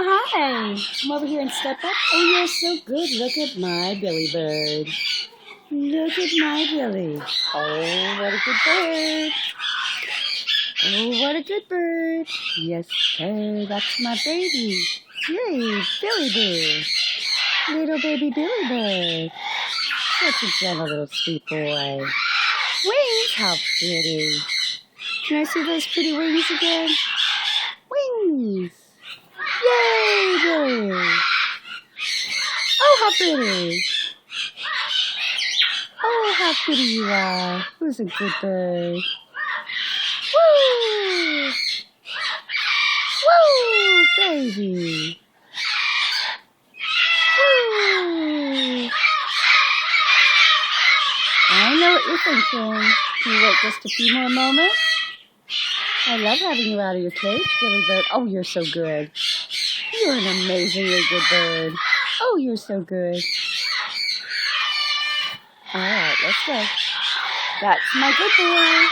Oh, hi. Come over here and step up. Oh, you're so good. Look at my Billy bird. Look at my Billy. Oh, what a good bird. Oh, what a good bird. Yes, sir. That's my baby. Yay, Billy bird. Little baby Billy bird. Such a gentle little sweet boy. Wings, how pretty. Can I see those pretty wings again? Wings. Yay, Billy. Oh, how pretty. Oh, how pretty you are. Who's a good bird? Woo! Woo, baby. Woo! I know what you're thinking. Can you wait just a few more moments? I love having you out of your cage, Billy bird. Oh, you're so good. You're an amazingly good bird. Oh, you're so good. All right, let's go. That's my good boy.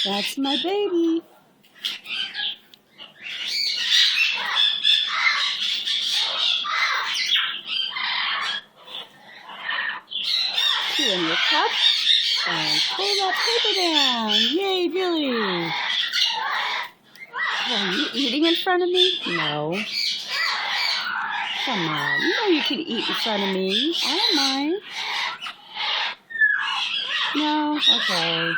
That's my baby. Two in your cup. And pull that paper down. Yay, Billy. Are you eating in front of me? No. Come on. You know you can eat in front of me. I don't mind. No? Okay.